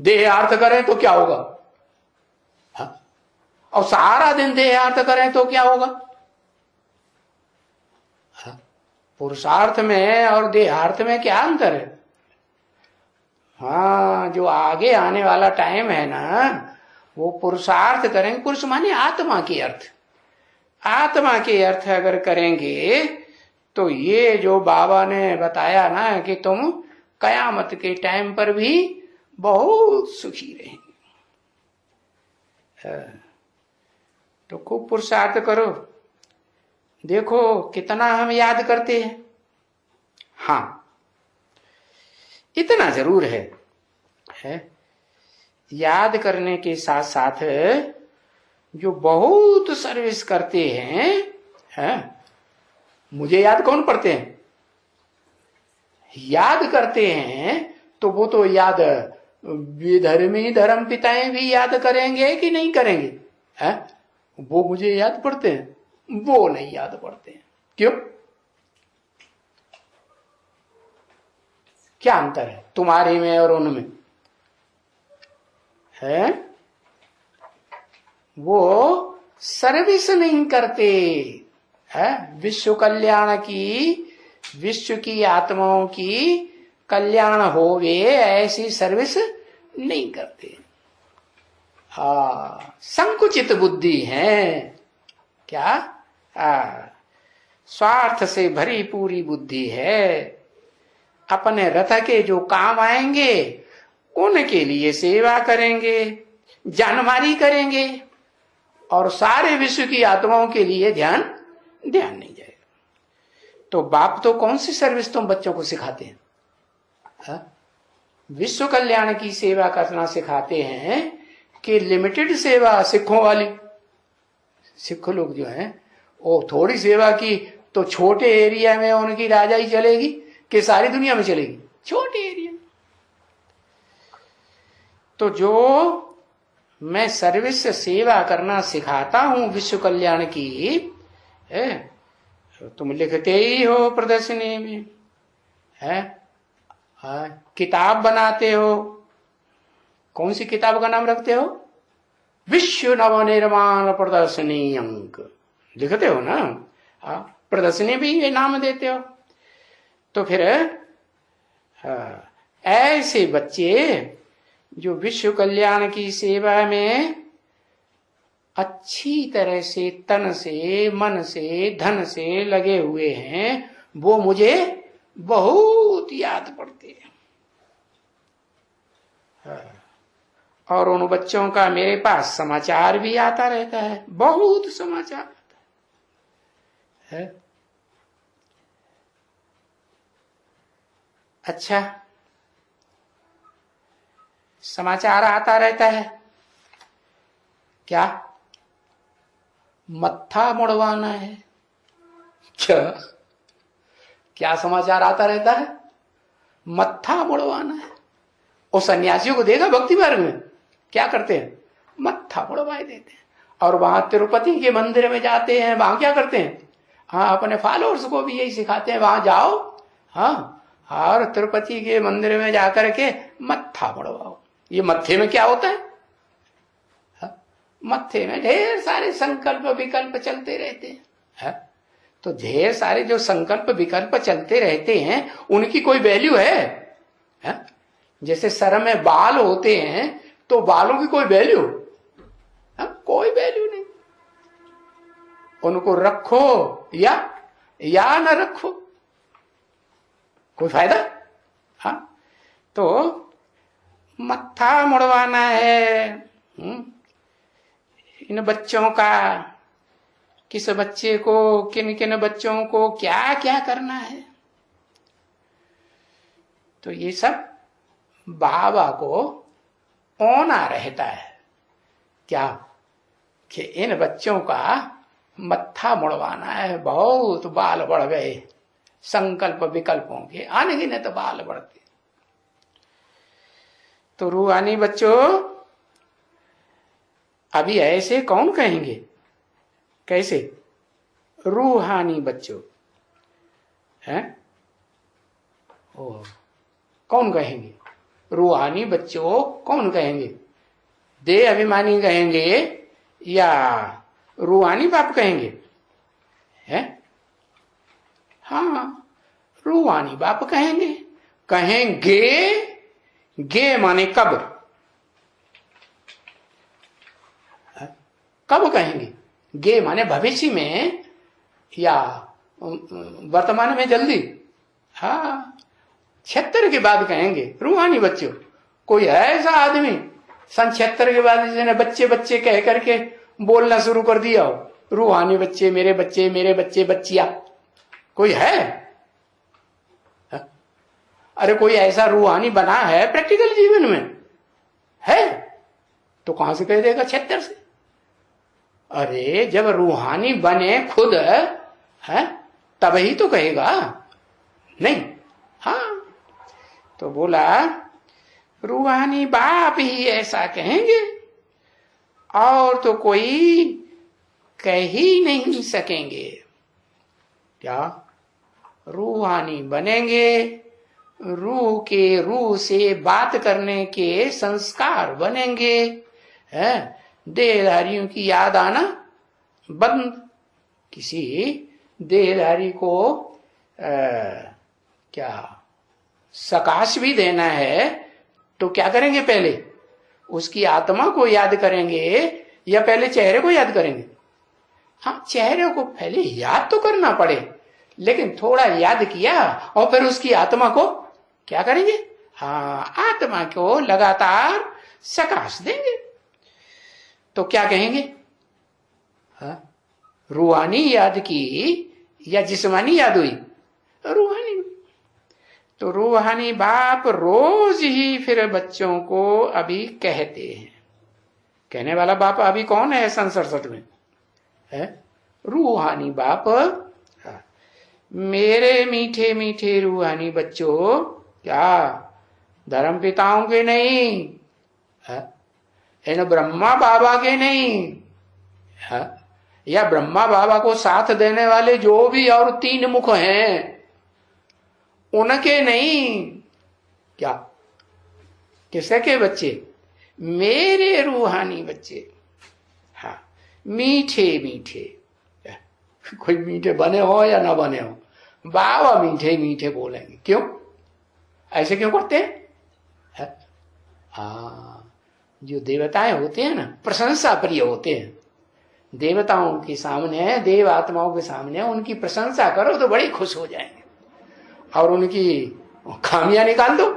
देहार्थ करें तो क्या होगा? हा? और सारा दिन देहार्थ करें तो क्या होगा? हा? पुरुषार्थ में और देहार्थ में क्या अंतर है? हाँ, जो आगे आने वाला टाइम है ना, वो पुरुषार्थ करेंगे। पुरुष माने आत्मा के अर्थ। आत्मा के अर्थ अगर करेंगे तो ये जो बाबा ने बताया ना कि तुम कयामत के टाइम पर भी बहुत सुखी रहेंगे। तो खूब पुरुषार्थ करो। देखो कितना हम याद करते हैं। हाँ, इतना जरूर है याद करने के साथ साथ जो बहुत सर्विस करते हैं, मुझे याद कौन पड़ते हैं? याद करते हैं तो वो तो याद विधर्मी धर्म पिताएं भी याद करेंगे कि नहीं करेंगे? है वो मुझे याद पड़ते हैं? वो नहीं याद पड़ते हैं। क्यों? क्या अंतर है तुम्हारे में और उनमें? है वो सर्विस नहीं करते है, विश्व कल्याण की, विश्व की आत्माओं की कल्याण होवे ऐसी सर्विस नहीं करते। संकुचित बुद्धि है। क्या? स्वार्थ से भरी पूरी बुद्धि है। अपने रथ के जो काम आएंगे उनके लिए सेवा करेंगे, जानमारी करेंगे, और सारे विश्व की आत्माओं के लिए ध्यान नहीं जाएगा। तो बाप तो कौन सी सर्विस तुम बच्चों को सिखाते हैं? विश्व कल्याण की सेवा करना सिखाते हैं कि लिमिटेड सेवा सिखों वाली? सिख लोग जो हैं वो थोड़ी सेवा की तो छोटे एरिया में उनकी राजाई चलेगी कि सारी दुनिया में चलेगी? छोटे एरिया। तो जो मैं सर्विस सेवा करना सिखाता हूं विश्व कल्याण की, तुम लिखते ही हो प्रदर्शनी में, किताब बनाते हो, कौन सी किताब का नाम रखते हो? विश्व नवनिर्माण प्रदर्शनी अंक लिखते हो ना। प्रदर्शनी भी ये नाम देते हो। तो फिर ऐसे बच्चे जो विश्व कल्याण की सेवा में अच्छी तरह से तन से, मन से, धन से लगे हुए हैं, वो मुझे बहुत याद पड़ते हैं। और उन बच्चों का मेरे पास समाचार भी आता रहता है, बहुत समाचार आता है। अच्छा, समाचार आता रहता है क्या? मत्था मुड़वाना है क्या समाचार आता रहता है? मत्था मुड़वाना है। और सन्यासियों को देखा भक्ति मार्ग में क्या करते हैं? मत्था मुड़वाए देते हैं। और वहां तिरुपति के मंदिर में जाते हैं, वहां क्या करते हैं? अपने फॉलोअर्स को भी यही सिखाते हैं, वहां जाओ और तिरुपति के मंदिर में जाकर के मत्था मुड़वाओ। ये मत्थे में क्या होता है? मत्थे में ढेर सारे संकल्प विकल्प चलते रहते हैं। तो ढेर सारे जो संकल्प विकल्प चलते रहते हैं उनकी कोई वैल्यू है? जैसे सर में बाल होते हैं तो बालों की कोई वैल्यू? कोई वैल्यू नहीं। उनको रखो या न रखो, कोई फायदा? तो मत्था मुड़वाना है इन बच्चों का। किस बच्चे को, किन किन बच्चों को क्या क्या करना है, तो ये सब बाबा को होना रहता है। क्या कि इन बच्चों का मत्था मुड़वाना है। बहुत बाल बढ़ गए संकल्प विकल्पों के, आने की नहीं तो बाल बढ़ते। तो रूहानी बच्चों, अभी ऐसे कौन कहेंगे? कैसे? रूहानी बच्चों हैं? कौन कहेंगे? रूहानी बच्चों कौन कहेंगे? देह अभिमानी कहेंगे या रूहानी बाप कहेंगे? हैं? हाँ, रूहानी बाप कहेंगे। गे माने कब? कब कहेंगे? गे माने भविष्य में या वर्तमान में जल्दी? 76 के बाद कहेंगे रूहानी बच्चों। कोई ऐसा आदमी सन 76 के बाद जिसने बच्चे बच्चे कह करके बोलना शुरू कर दिया हो, रूहानी बच्चे, मेरे बच्चे, मेरे बच्चे, बच्चिया? कोई है? अरे कोई ऐसा रूहानी बना है प्रैक्टिकल जीवन में? है तो कहां से कह देगा 76 से? अरे जब रूहानी बने खुद है तब ही तो कहेगा, नहीं? तो बोला रूहानी बाप ही ऐसा कहेंगे और तो कोई कह ही नहीं सकेंगे। क्या? रूहानी बनेंगे, रूह से बात करने के संस्कार बनेंगे, देहधारियों की याद आना बंद, किसी देहधारी को क्या सकाश भी देना है तो क्या करेंगे? पहले उसकी आत्मा को याद करेंगे या पहले चेहरे को याद करेंगे? हाँ, चेहरे को पहले याद तो करना पड़े, लेकिन थोड़ा याद किया और फिर उसकी आत्मा को क्या करेंगे? हाँ, आत्मा को लगातार सकाश देंगे। तो क्या कहेंगे? हाँ, रूहानी याद की या जिस्मानी याद हुई? रूहानी। तो रूहानी बाप रोज ही फिर बच्चों को अभी कहते हैं। कहने वाला बाप अभी कौन है सन 67 में? है रूहानी बाप। हाँ, मेरे मीठे मीठे रूहानी बच्चों, क्या धर्म पिताओं के नहीं, इन ब्रह्मा बाबा के नहीं, या ब्रह्मा बाबा को साथ देने वाले जो भी और 3 मुख हैं उनके नहीं। क्या किसे के बच्चे? मेरे रूहानी बच्चे। हाँ, मीठे मीठे। कोई मीठे बने हो या ना बने हो, बाबा मीठे मीठे बोलेंगे। क्यों ऐसे क्यों करते हैं? हाँ, जो देवताएं होते हैं ना, प्रशंसा प्रिय होते हैं। देवताओं के सामने, देव आत्माओं के सामने उनकी प्रशंसा करो तो बड़ी खुश हो जाएंगे, और उनकी खामियां निकाल दो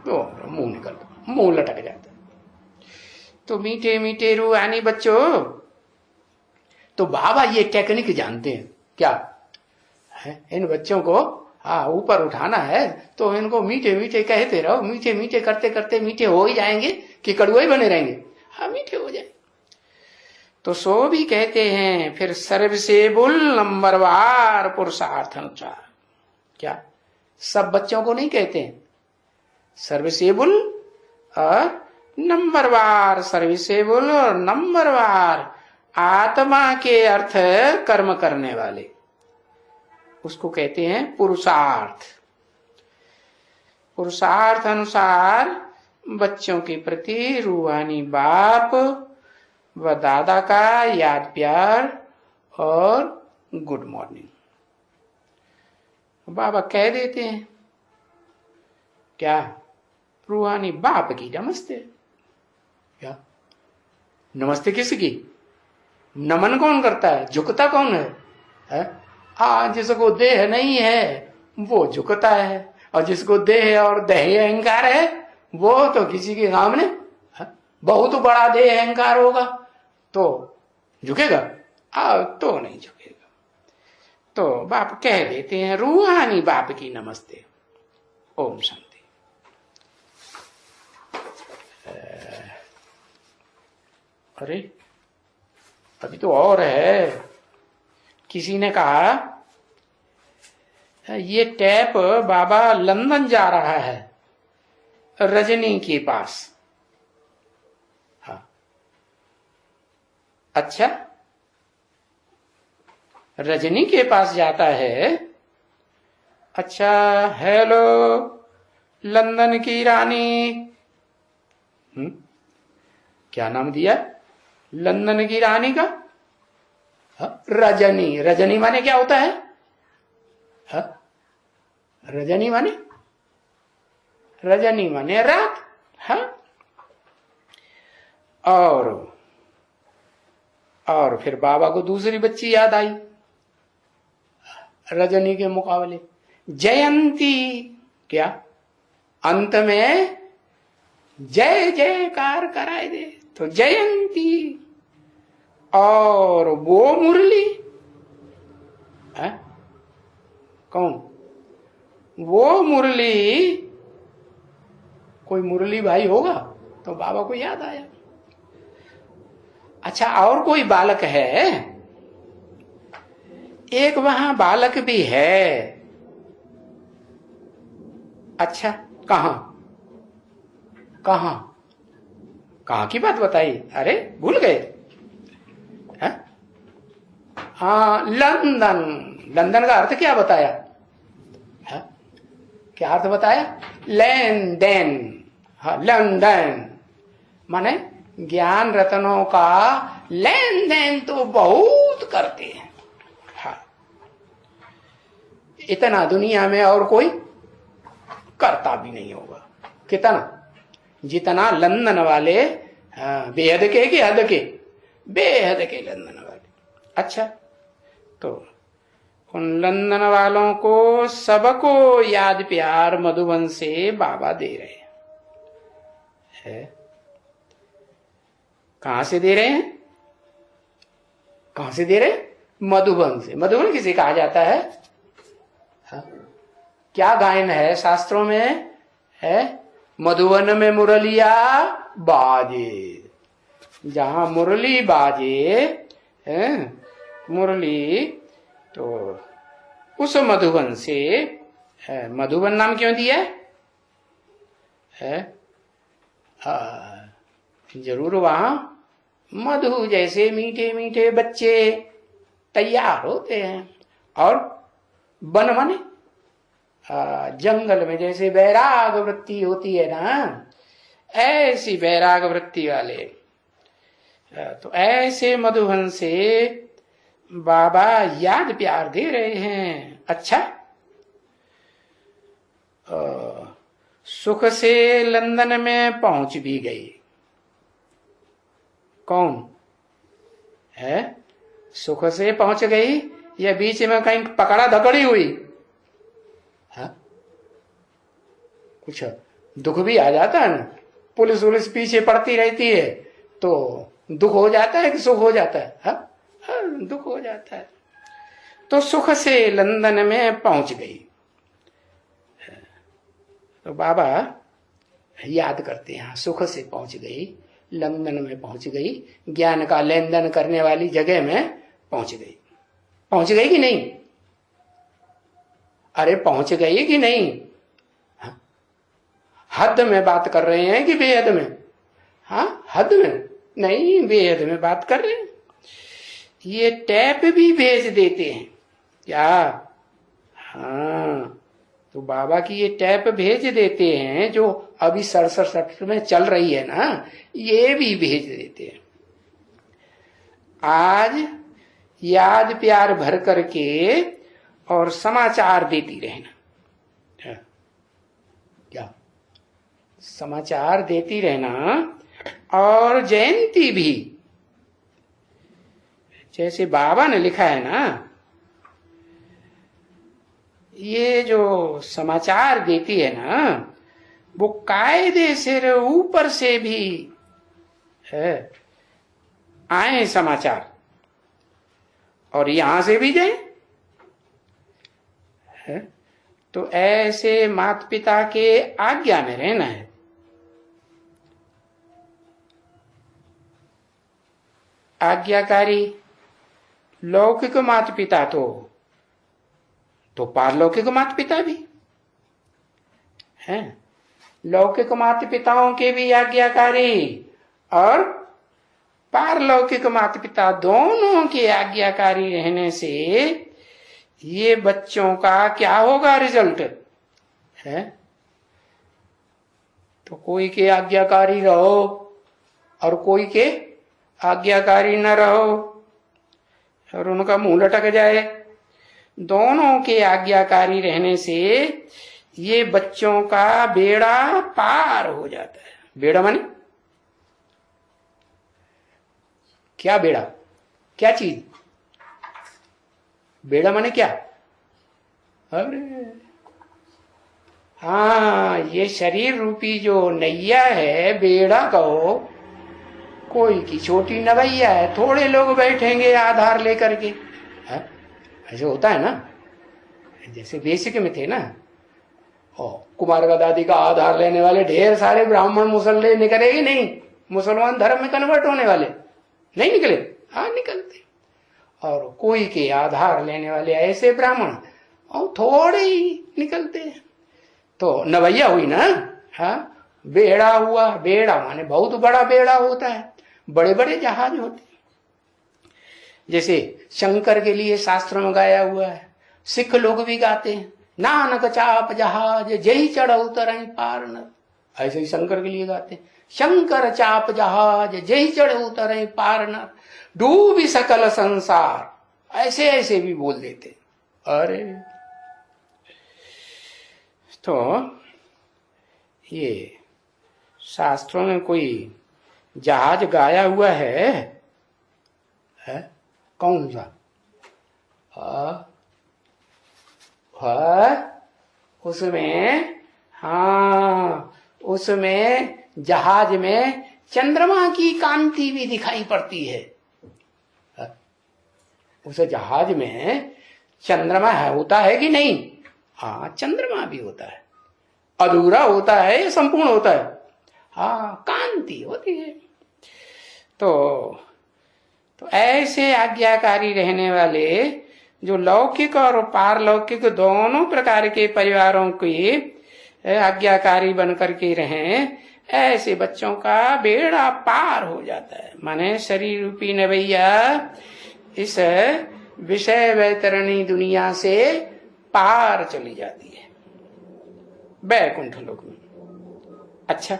तो मुंह निकाल दो, मुंह लटक जाता। तो मीठे मीठे रूहानी बच्चों, तो बाबा ये टेक्निक जानते हैं। क्या है? इन बच्चों को ऊपर उठाना है तो इनको मीठे मीठे कहते रहो। मीठे मीठे करते करते मीठे हो ही जाएंगे कि कड़ुए बने रहेंगे? हाँ, मीठे हो जाएंगे। तो सो भी कहते हैं फिर सर्वसेबुल नंबरवार पुरुषार्थ अनुसार। क्या सब बच्चों को नहीं कहते हैं? सर्वसेबुल और नंबरवार। सर्वसेबुल और नंबरवार आत्मा के अर्थ कर्म करने वाले, उसको कहते हैं पुरुषार्थ। पुरुषार्थ अनुसार बच्चों के प्रति रूहानी बाप व दादा का याद प्यार और गुड मॉर्निंग बाबा कह देते हैं। क्या रूहानी बाप की नमस्ते। क्या नमस्ते किसकी? नमन कौन करता है? झुकता कौन है? जिसको देह नहीं है वो झुकता है, और जिसको देह और देह अहंकार है वो तो किसी के सामने बहुत बड़ा देह अहंकार होगा तो झुकेगा? तो नहीं झुकेगा। तो बाप कह देते हैं रूहानी बाप की नमस्ते। ओम शांति। अरे अभी तो और है। किसी ने कहा ये टैप बाबा लंदन जा रहा है रजनी के पास। हाँ, अच्छा, रजनी के पास जाता है। अच्छा, हेलो लंदन की रानी। क्या नाम दिया? लंदन की रानी का रजनी। रजनी माने क्या होता है? रजनी माने रात। और फिर बाबा को दूसरी बच्ची याद आई रजनी के मुकाबले, जयंती। क्या अंत में जय जयकार कराए दे तो जयंती। और वो मुरली है कौन? वो मुरली, कोई मुरली भाई होगा तो बाबा को याद आया। अच्छा, और कोई बालक है? एक वहां बालक भी है। अच्छा, कहां कहां कहां की बात बताई? अरे भूल गए? हाँ, लंदन। लंदन का अर्थ क्या बताया? क्या अर्थ बताया? लेन देन। हाँ, लंदन माने ज्ञान रत्नों का लेन देन तो बहुत करते हैं। हाँ, इतना दुनिया में और कोई करता भी नहीं होगा। कितना, जितना लंदन वाले बेहद के कि हद के, बेहद के लंदन वाले। अच्छा, तो उन लंदन वालों को सबको याद प्यार मधुबन से बाबा दे रहे हैं। कहां से दे रहे हैं? कहां से दे रहे हैं? मधुबन से। मधुबन किसे कहा जाता है? क्या गायन है शास्त्रों में? है मधुबन में मुरलिया बाजे। जहां मुरली बाजे है, मुरली, तो उस मधुबन से मधुबन नाम क्यों दिया है? जरूर वहां मधु जैसे मीठे मीठे बच्चे तैयार होते हैं। और वन माने जंगल में जैसे वैराग वृत्ति होती है ना, ऐसी वैराग वृत्ति वाले। तो ऐसे मधुबन से बाबा याद प्यार दे रहे हैं। अच्छा, सुख से लंदन में पहुंच भी गई। कौन है? सुख से पहुंच गई या बीच में कहीं पकड़ा धकड़ी हुई? कुछ दुख भी आ जाता है ना, पुलिस वुलिस पीछे पड़ती रहती है तो दुख हो जाता है कि सुख हो जाता है? दुख हो जाता है। तो सुख से लंदन में पहुंच गई। तो बाबा याद करते हैं, सुख से पहुंच गई, लंदन में पहुंच गई, ज्ञान का लेन देन करने वाली जगह में पहुंच गई। पहुंच गई कि नहीं? अरे पहुंच गई कि नहीं? हद में बात कर रहे हैं कि बेहद में? हाँ, हद में नहीं, बेहद में बात कर रहे हैं। ये टैप भी भेज देते हैं क्या? हाँ, तो बाबा की ये टैप भेज देते हैं जो अभी 67 में चल रही है ना, ये भी भेज देते हैं। आज याद प्यार भर करके और समाचार देती रहना। क्या समाचार देती रहना। और जयंती भी, जैसे बाबा ने लिखा है ना, ये जो समाचार देती है ना, वो कायदे से ऊपर से भी है आए समाचार और यहां से भी जाए। तो ऐसे माता पिता के आज्ञा में रहना है। आज्ञाकारी लौकिक माता पिता तो पारलौकिक माता पिता भी हैं। लौकिक माता पिताओं के भी आज्ञाकारी और पारलौकिक माता पिता दोनों के आज्ञाकारी रहने से ये बच्चों का क्या होगा रिजल्ट है? तो कोई के आज्ञाकारी रहो और कोई के आज्ञाकारी न रहो और उनका मुंह लटक जाए। दोनों के आज्ञाकारी रहने से ये बच्चों का बेड़ा पार हो जाता है। बेड़ा माने क्या? बेड़ा क्या चीज? बेड़ा माने क्या? अरे हाँ, ये शरीर रूपी जो नैया है, बेड़ा कहो, कोई की छोटी नवैया है, थोड़े लोग बैठेंगे आधार लेकर के। ऐसे होता है ना, जैसे बेसिक में थे ना, कुमार का दादी का आधार लेने वाले ढेर सारे ब्राह्मण मुसल्ले निकलेगी नहीं, मुसलमान धर्म में कन्वर्ट होने वाले नहीं निकले? हाँ निकलते। और कोई के आधार लेने वाले ऐसे ब्राह्मण और थोड़े ही निकलते हैं। तो नवैया हुई ना। हाँ, बेड़ा हुआ। बेड़ा माने बहुत बड़ा बेड़ा होता है, बड़े बड़े जहाज होते हैं। जैसे शंकर के लिए शास्त्र में गाया हुआ है, सिख लोग भी गाते हैं, नानक चाप जहाज जही चढ़ उतर पार न। ऐसे ही शंकर के लिए गाते हैं, शंकर चाप जहाज जही चढ़ उतर पार न, डूबी सकल संसार। ऐसे ऐसे भी बोल देते। अरे तो ये शास्त्रों में कोई जहाज गाया हुआ है? कौन सा? उसमें, हाँ, उसमें जहाज में चंद्रमा की कांति भी दिखाई पड़ती है। उस जहाज में चंद्रमा होता है कि नहीं? हाँ, चंद्रमा भी होता है। अधूरा होता है या संपूर्ण होता है? हाँ, कांति होती है। तो ऐसे आज्ञाकारी रहने वाले जो लौकिक और पारलौकिक दोनों प्रकार के परिवारों की आज्ञाकारी बनकर के रहें, ऐसे बच्चों का बेड़ा पार हो जाता है। माने शरीर रूपी नवैया इस विषय वैतरणी दुनिया से पार चली जाती है, वैकुंठ लोक में। अच्छा,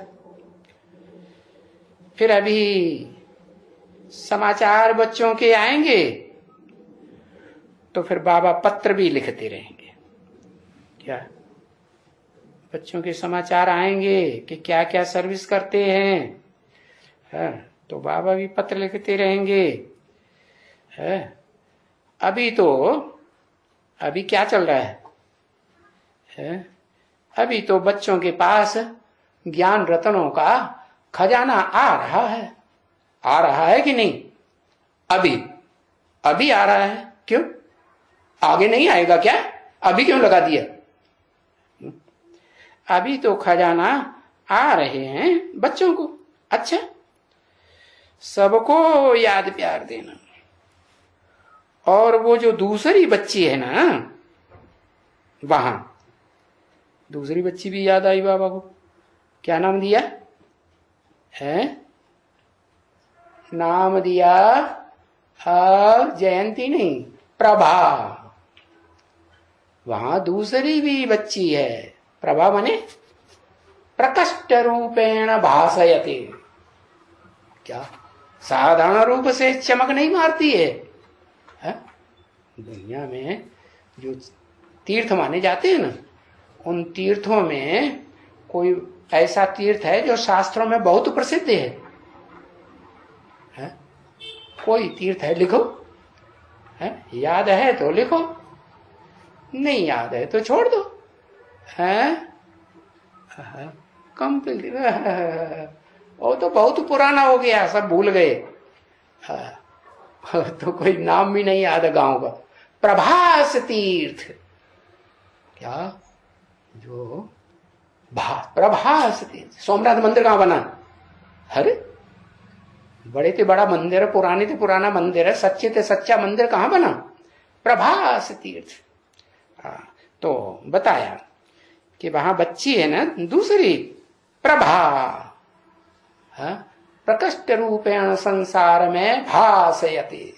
फिर अभी समाचार बच्चों के आएंगे तो फिर बाबा पत्र भी लिखते रहेंगे। क्या बच्चों के समाचार आएंगे कि क्या क्या सर्विस करते हैं, तो बाबा भी पत्र लिखते रहेंगे। अभी क्या चल रहा है? अभी तो बच्चों के पास ज्ञान रत्नों का खजाना आ रहा है कि नहीं? अभी आ रहा है। क्यों? आगे नहीं आएगा क्या? अभी क्यों लगा दिया? अभी तो खजाना आ रहे हैं बच्चों को। अच्छा, सबको याद प्यार देना। और वो जो दूसरी बच्ची है ना, वहां दूसरी बच्ची भी याद आई बाबा को। क्या नाम दिया है? नाम दिया जयंती नहीं, प्रभा। वहां दूसरी भी बच्ची है। प्रभा माने प्रकष्ट रूपेण भासयते। क्या साधारण रूप से चमक नहीं मारती है? दुनिया में जो तीर्थ माने जाते हैं ना, उन तीर्थों में कोई ऐसा तीर्थ है जो शास्त्रों में बहुत प्रसिद्ध है? कोई तीर्थ है? लिखो। याद है तो लिखो, नहीं याद है तो छोड़ दो। कंप्लीट, वो तो बहुत पुराना हो गया, सब भूल गए। तो कोई नाम भी नहीं याद है गांव का। प्रभास तीर्थ, क्या जो प्रभास तीर्थ। सोमनाथ मंदिर कहां बना? अरे बड़े ते बड़ा मंदिर है, पुराने ते पुराना मंदिर है, सच्चे ते सच्चा मंदिर कहां बना? प्रभास तीर्थ। तो बताया कि वहां बच्ची है ना दूसरी, प्रभा, प्रकष्ट रूपेण संसार में भासयते।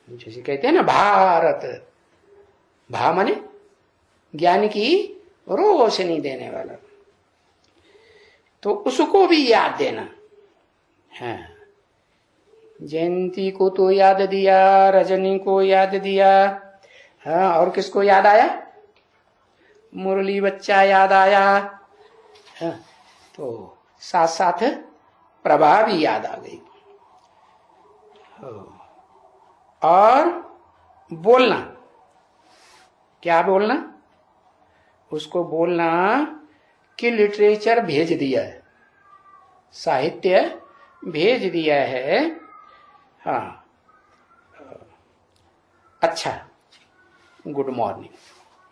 जैसे कहते हैं ना भारत, भा माने ज्ञान की रोशनी देने वाला। तो उसको भी याद देना है। जयंती को तो याद दिया, रजनी को याद दिया, और किसको याद आया? मुरली बच्चा याद आया। तो साथ साथ प्रभा भी याद आ गई। और बोलना, क्या बोलना? उसको बोलना कि लिटरेचर भेज दिया है, साहित्य भेज दिया है। हाँ, अच्छा, गुड मॉर्निंग।